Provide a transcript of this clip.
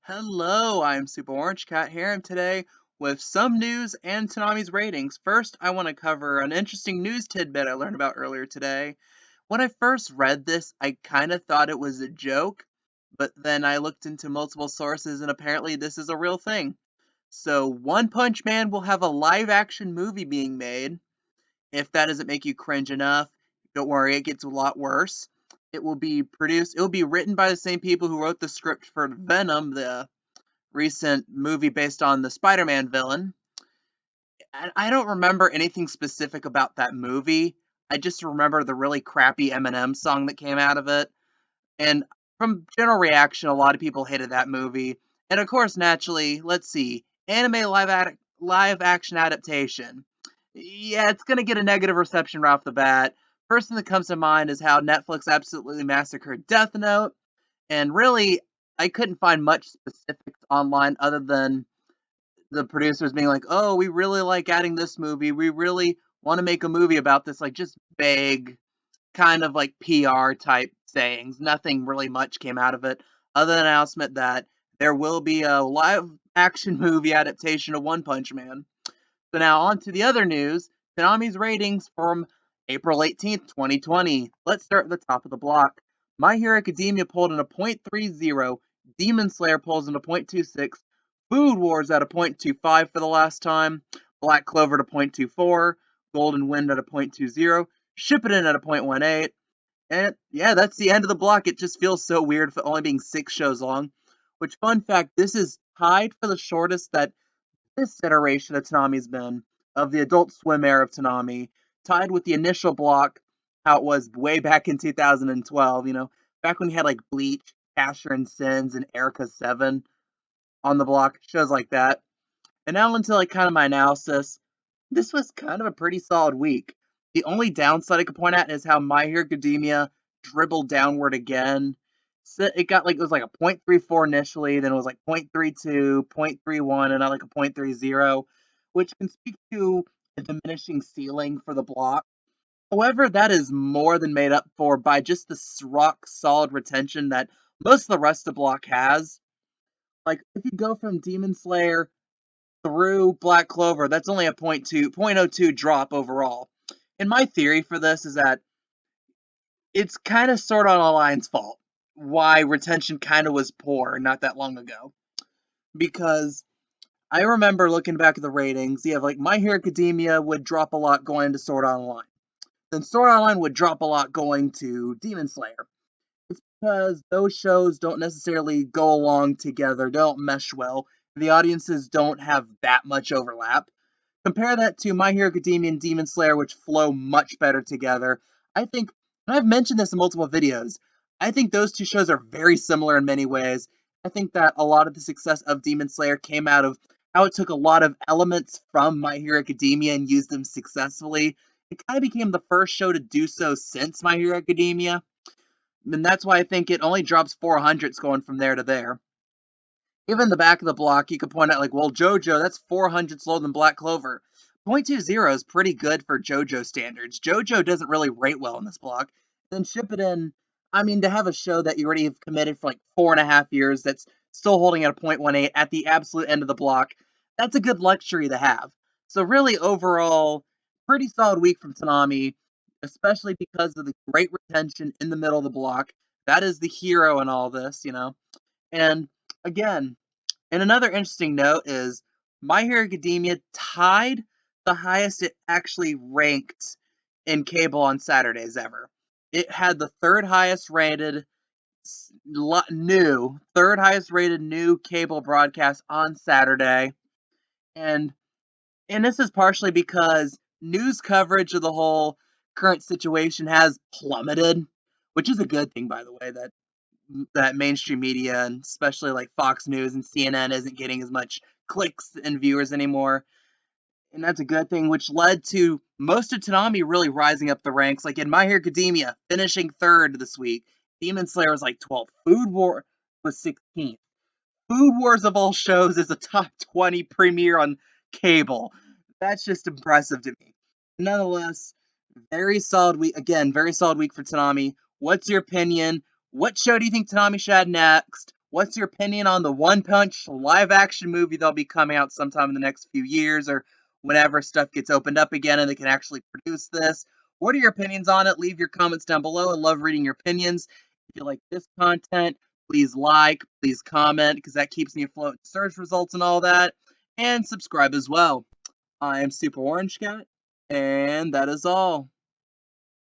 Hello, I'm Super Orange Cat here, and today with some news and Toonami's ratings. First, I want to cover an interesting news tidbit I learned about earlier today. When I first read this, I kind of thought it was a joke, but then I looked into multiple sources, and apparently this is a real thing. So, One Punch Man will have a live action movie being made. If that doesn't make you cringe enough, don't worry, it gets a lot worse. It will be written by the same people who wrote the script for Venom, the recent movie based on the Spider-Man villain. I don't remember anything specific about that movie. I just remember the really crappy Eminem song that came out of it. And from general reaction, a lot of people hated that movie. And of course, naturally, let's see, anime live action adaptation. Yeah, it's gonna get a negative reception right off the bat. First thing that comes to mind is how Netflix absolutely massacred Death Note, and really, I couldn't find much specifics online other than the producers being like, "Oh, we really like adding this movie. We really want to make a movie about this." Like just vague, kind of like PR type sayings. Nothing really much came out of it, other than an announcement that there will be a live action movie adaptation of One Punch Man. So now on to the other news. Konami's ratings from April 18th, 2020. Let's start at the top of the block. My Hero Academia pulled in a .30, Demon Slayer pulls in a .26, Food Wars at a .25 for the last time, Black Clover at a .24, Golden Wind at a .20, Shippuden at a .18, and yeah, that's the end of the block. It just feels so weird for only being 6 shows long. Which, fun fact, this is tied for the shortest that this iteration of Toonami's been, of the Adult Swim era of Toonami, tied with the initial block, how it was way back in 2012, back when you had like Bleach, Casher and Sins, and Erica 7 on the block, shows like that. And now into like kind of my analysis, this was kind of a pretty solid week. The only downside I could point at is how My Hero Academia dribbled downward again. So it got like it was like a .34 initially, then it was like .32, .31, and now like a .30, which can speak to a diminishing ceiling for the block. However, that is more than made up for by just the rock solid retention that most of the rest of the block has. Like if you go from Demon Slayer through Black Clover, that's only a .02 drop overall. And my theory for this is that it's kind of sort of on Alliance's fault why retention kind of was poor not that long ago. Because I remember looking back at the ratings, you have like My Hero Academia would drop a lot going to Sword Art Online. Then Sword Art Online would drop a lot going to Demon Slayer. It's because those shows don't necessarily go along together, don't mesh well. The audiences don't have that much overlap. Compare that to My Hero Academia and Demon Slayer, which flow much better together. I think, and I've mentioned this in multiple videos, I think those two shows are very similar in many ways. I think that a lot of the success of Demon Slayer came out of how it took a lot of elements from My Hero Academia and used them successfully. It kind of became the first show to do so since My Hero Academia. And that's why I think it only drops 400s going from there to there. Even the back of the block, you could point out, like, well, JoJo, that's 400s lower than Black Clover. .20 is pretty good for JoJo standards. JoJo doesn't really rate well in this block. Then Shippuden, I mean, to have a show that you already have committed for like 4.5 years that's still holding at a .18 at the absolute end of the block, that's a good luxury to have. So really, overall, pretty solid week from Toonami, especially because of the great retention in the middle of the block. That is the hero in all this. And again, and another interesting note is My Hero Academia tied the highest it actually ranked in cable on Saturdays ever. It had the third highest rated new cable broadcast on Saturday. And this is partially because news coverage of the whole current situation has plummeted, which is a good thing, by the way, that mainstream media, and especially like Fox News and CNN, isn't getting as much clicks and viewers anymore. And that's a good thing, which led to most of Toonami really rising up the ranks. Like in My Hero Academia, finishing third this week. Demon Slayer was like 12th. Food War was 16th. Food Wars of all shows is a top 20 premiere on cable. That's just impressive to me. Nonetheless, very solid week. Again, very solid week for Toonami. What's your opinion? What show do you think Toonami should add next? What's your opinion on the One Punch live action movie that'll be coming out sometime in the next few years or whenever stuff gets opened up again and they can actually produce this? What are your opinions on it? Leave your comments down below. I love reading your opinions. If you like this content, please like, please comment, because that keeps me afloat in search results and all that. And subscribe as well. I am Super Orange Cat, and that is all.